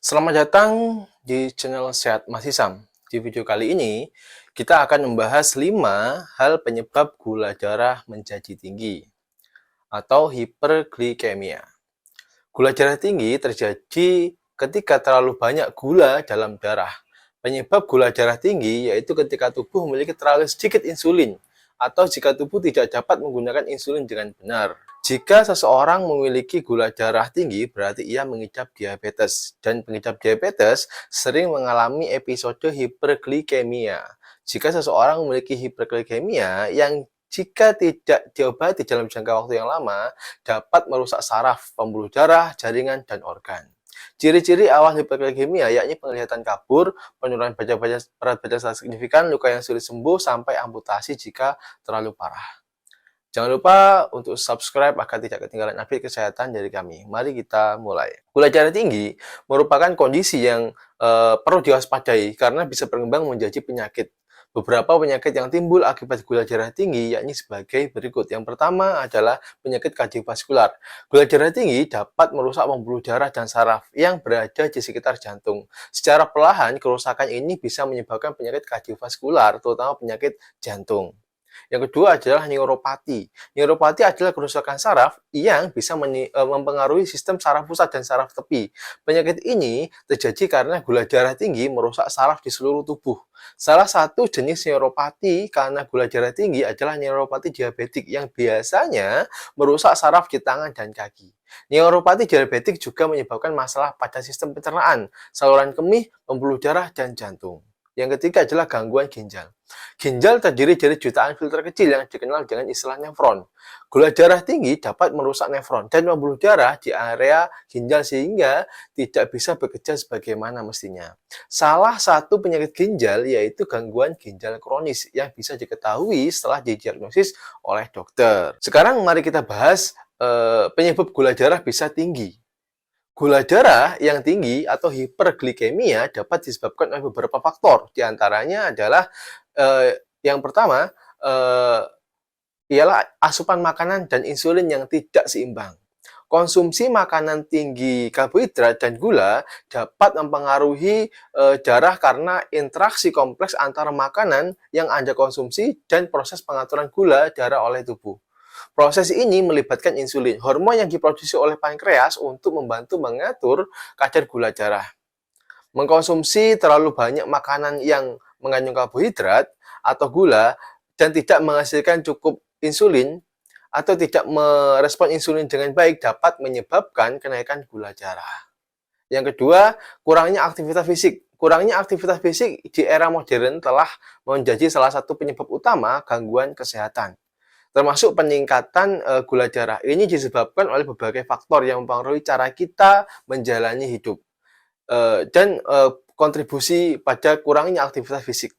Selamat datang di channel Sehat Mas Isam. Di video kali ini, kita akan membahas 5 hal penyebab gula darah menjadi tinggi atau hiperglikemia. Gula darah tinggi terjadi ketika terlalu banyak gula dalam darah. Penyebab gula darah tinggi yaitu ketika tubuh memiliki terlalu sedikit insulin atau jika tubuh tidak dapat menggunakan insulin dengan benar. Jika seseorang memiliki gula darah tinggi, berarti ia mengidap diabetes. Dan pengidap diabetes sering mengalami episode hiperglikemia. Jika seseorang memiliki hiperglikemia yang jika tidak diobati dalam jangka waktu yang lama, dapat merusak saraf, pembuluh darah, jaringan, dan organ. Ciri-ciri awal hiperglikemia yakni penglihatan kabur, penurunan berat badan secara signifikan, luka yang sulit sembuh, sampai amputasi jika terlalu parah. Jangan lupa untuk subscribe agar tidak ketinggalan update kesehatan dari kami. Mari kita mulai. Gula darah tinggi merupakan kondisi yang perlu diwaspadai karena bisa berkembang menjadi penyakit. Beberapa penyakit yang timbul akibat gula darah tinggi yakni sebagai berikut. Yang pertama adalah penyakit kardiovaskular. Gula darah tinggi dapat merusak pembuluh darah dan saraf yang berada di sekitar jantung. Secara perlahan, kerusakan ini bisa menyebabkan penyakit kardiovaskular, terutama penyakit jantung. Yang kedua adalah neuropati. Neuropati adalah kerusakan saraf yang bisa mempengaruhi sistem saraf pusat dan saraf tepi. Penyakit ini terjadi karena gula darah tinggi merusak saraf di seluruh tubuh. Salah satu jenis neuropati karena gula darah tinggi adalah neuropati diabetik yang biasanya merusak saraf di tangan dan kaki. Neuropati diabetik juga menyebabkan masalah pada sistem pencernaan, saluran kemih, pembuluh darah, dan jantung. Yang ketiga adalah gangguan ginjal. Ginjal terdiri dari jutaan filter kecil yang dikenal dengan istilah nefron. Gula darah tinggi dapat merusak nefron dan pembuluh darah di area ginjal sehingga tidak bisa bekerja sebagaimana mestinya. Salah satu penyakit ginjal yaitu gangguan ginjal kronis yang bisa diketahui setelah didiagnosis oleh dokter. Sekarang mari kita bahas penyebab gula darah bisa tinggi. Gula darah yang tinggi atau hiperglikemia dapat disebabkan oleh beberapa faktor. Di antaranya adalah yang pertama ialah asupan makanan dan insulin yang tidak seimbang. Konsumsi makanan tinggi karbohidrat dan gula dapat mempengaruhi darah karena interaksi kompleks antara makanan yang Anda konsumsi dan proses pengaturan gula darah oleh tubuh. Proses ini melibatkan insulin, hormon yang diproduksi oleh pankreas untuk membantu mengatur kadar gula darah. Mengkonsumsi terlalu banyak makanan yang mengandung karbohidrat atau gula dan tidak menghasilkan cukup insulin atau tidak merespon insulin dengan baik dapat menyebabkan kenaikan gula darah. Yang kedua, kurangnya aktivitas fisik. Kurangnya aktivitas fisik di era modern telah menjadi salah satu penyebab utama gangguan kesehatan, termasuk peningkatan gula darah. Ini disebabkan oleh berbagai faktor yang mempengaruhi cara kita menjalani hidup dan kontribusi pada kurangnya aktivitas fisik.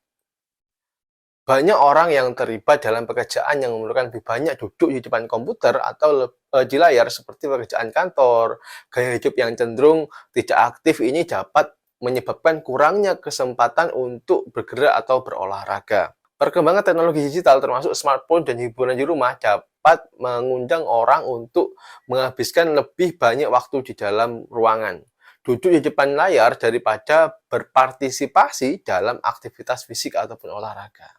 Banyak orang yang terlibat dalam pekerjaan yang memerlukan lebih banyak duduk di depan komputer atau di layar seperti pekerjaan kantor, gaya hidup yang cenderung tidak aktif ini dapat menyebabkan kurangnya kesempatan untuk bergerak atau berolahraga. Perkembangan teknologi digital termasuk smartphone dan hiburan di rumah dapat mengundang orang untuk menghabiskan lebih banyak waktu di dalam ruangan, duduk di depan layar daripada berpartisipasi dalam aktivitas fisik ataupun olahraga.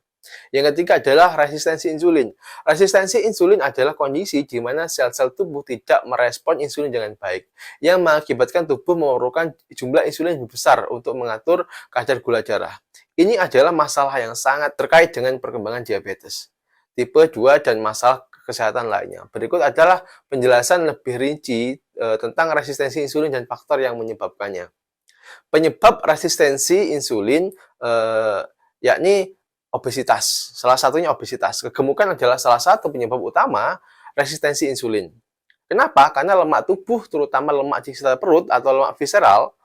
Yang ketiga adalah resistensi insulin. Resistensi insulin adalah kondisi di mana sel-sel tubuh tidak merespon insulin dengan baik, yang mengakibatkan tubuh memerlukan jumlah insulin lebih besar untuk mengatur kadar gula darah. Ini adalah masalah yang sangat terkait dengan perkembangan diabetes tipe 2 dan masalah kesehatan lainnya. Berikut adalah penjelasan lebih rinci tentang resistensi insulin dan faktor yang menyebabkannya. Penyebab resistensi insulin yakni obesitas. Salah satunya obesitas. Kegemukan adalah salah satu penyebab utama resistensi insulin. Kenapa? Karena lemak tubuh, terutama lemak di sekitar perut atau lemak visceral,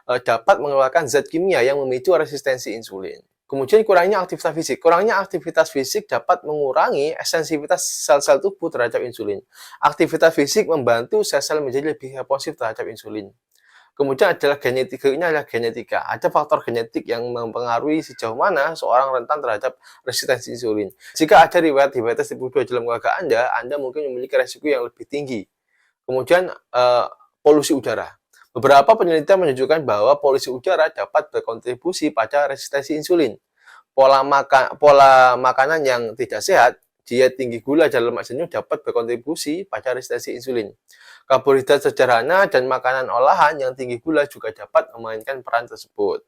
dapat mengeluarkan zat kimia yang memicu resistensi insulin. Kemudian kurangnya aktivitas fisik. Kurangnya aktivitas fisik dapat mengurangi sensitivitas sel-sel tubuh terhadap insulin. Aktivitas fisik membantu sel-sel menjadi lebih responsif terhadap insulin. Kemudian adalah genetika, ini adalah genetika. Ada faktor genetik yang mempengaruhi sejauh mana seorang rentan terhadap resistensi insulin. Jika ada riwayat diabetes tipe 2 dalam keluarga Anda mungkin memiliki resiko yang lebih tinggi. Kemudian polusi udara. Beberapa penelitian menunjukkan bahwa polusi udara dapat berkontribusi pada resistensi insulin. Pola makanan yang tidak sehat, diet tinggi gula dan lemak jenuh dapat berkontribusi pada resistensi insulin. Karbohidrat sederhana dan makanan olahan yang tinggi gula juga dapat memainkan peran tersebut.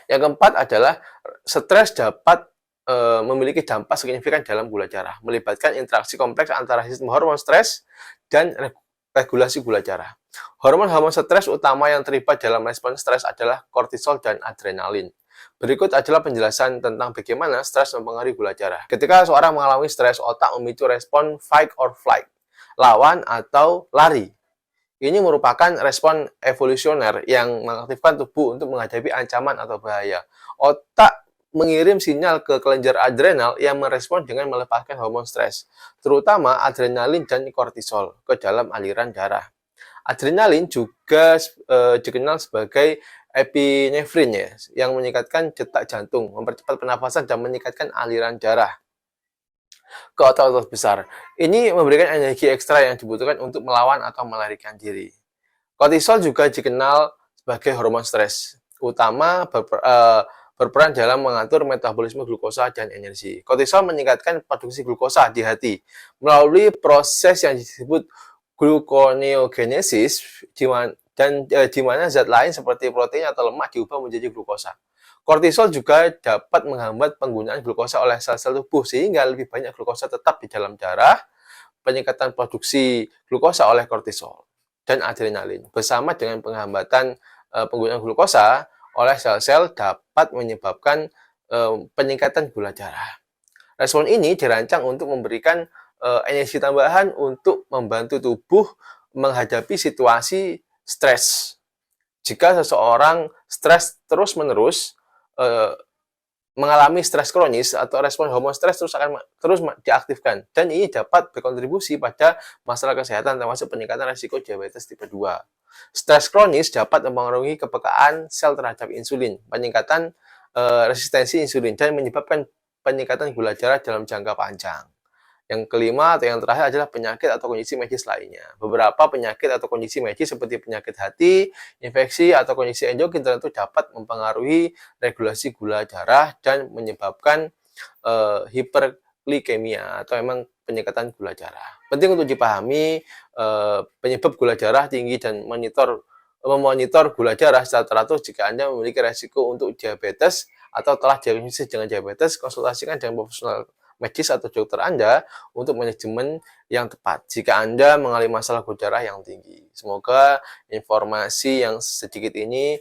Yang keempat adalah stres dapat memiliki dampak signifikan dalam gula darah, melibatkan interaksi kompleks antara sistem hormon stres dan regulasi gula darah. Hormon-hormon stres utama yang terlibat dalam respon stres adalah kortisol dan adrenalin. Berikut adalah penjelasan tentang bagaimana stres mempengaruhi gula darah. Ketika seorang mengalami stres, otak memicu respon fight or flight, lawan atau lari. Ini merupakan respon evolusioner yang mengaktifkan tubuh untuk menghadapi ancaman atau bahaya. Otak mengirim sinyal ke kelenjar adrenal yang merespon dengan melepaskan hormon stres, terutama adrenalin dan kortisol, ke dalam aliran darah. Adrenalin juga dikenal sebagai epinefrin ya, yang meningkatkan detak jantung, mempercepat pernafasan, dan meningkatkan aliran darah ke otot-otot besar. Ini memberikan energi ekstra yang dibutuhkan untuk melawan atau melarikan diri. Kortisol juga dikenal sebagai hormon stres, utama berperan dalam mengatur metabolisme glukosa dan energi. Kortisol meningkatkan produksi glukosa di hati melalui proses yang disebut gluconeogenesis, di mana zat lain seperti protein atau lemak diubah menjadi glukosa. Kortisol juga dapat menghambat penggunaan glukosa oleh sel-sel tubuh sehingga lebih banyak glukosa tetap di dalam darah. Peningkatan produksi glukosa oleh kortisol dan adrenalin bersama dengan penghambatan penggunaan glukosa oleh sel-sel dapat menyebabkan peningkatan gula darah. Respon ini dirancang untuk memberikan energi tambahan untuk membantu tubuh menghadapi situasi stres. Jika seseorang stres terus-menerus, mengalami stres kronis atau respon hormon stres akan terus diaktifkan, dan ini dapat berkontribusi pada masalah kesehatan termasuk peningkatan risiko diabetes tipe 2. Stres kronis dapat mempengaruhi kepekaan sel terhadap insulin, peningkatan resistensi insulin, dan menyebabkan peningkatan gula darah dalam jangka panjang. Yang kelima atau yang terakhir adalah penyakit atau kondisi medis lainnya. Beberapa penyakit atau kondisi medis seperti penyakit hati, infeksi, atau kondisi endokrin tertentu dapat mempengaruhi regulasi gula darah dan menyebabkan hiperglikemia atau memang peningkatan gula darah. Penting untuk dipahami penyebab gula darah tinggi dan memonitor gula darah secara teratur. Jika Anda memiliki resiko untuk diabetes atau telah diagnosis dengan diabetes, konsultasikan dengan profesional medis atau dokter Anda untuk manajemen yang tepat jika Anda mengalami masalah gula darah yang tinggi. Semoga informasi yang sedikit ini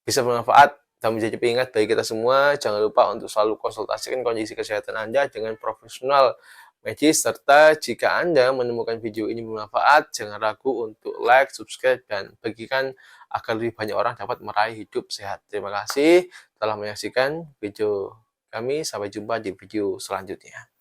bisa bermanfaat dan menjadi pengingat bagi kita semua. Jangan lupa untuk selalu konsultasikan kondisi kesehatan Anda dengan profesional medis, serta jika Anda menemukan video ini bermanfaat, jangan ragu untuk like, subscribe, dan bagikan agar lebih banyak orang dapat meraih hidup sehat. Terima kasih telah menyaksikan video kami. Sampai jumpa di video selanjutnya.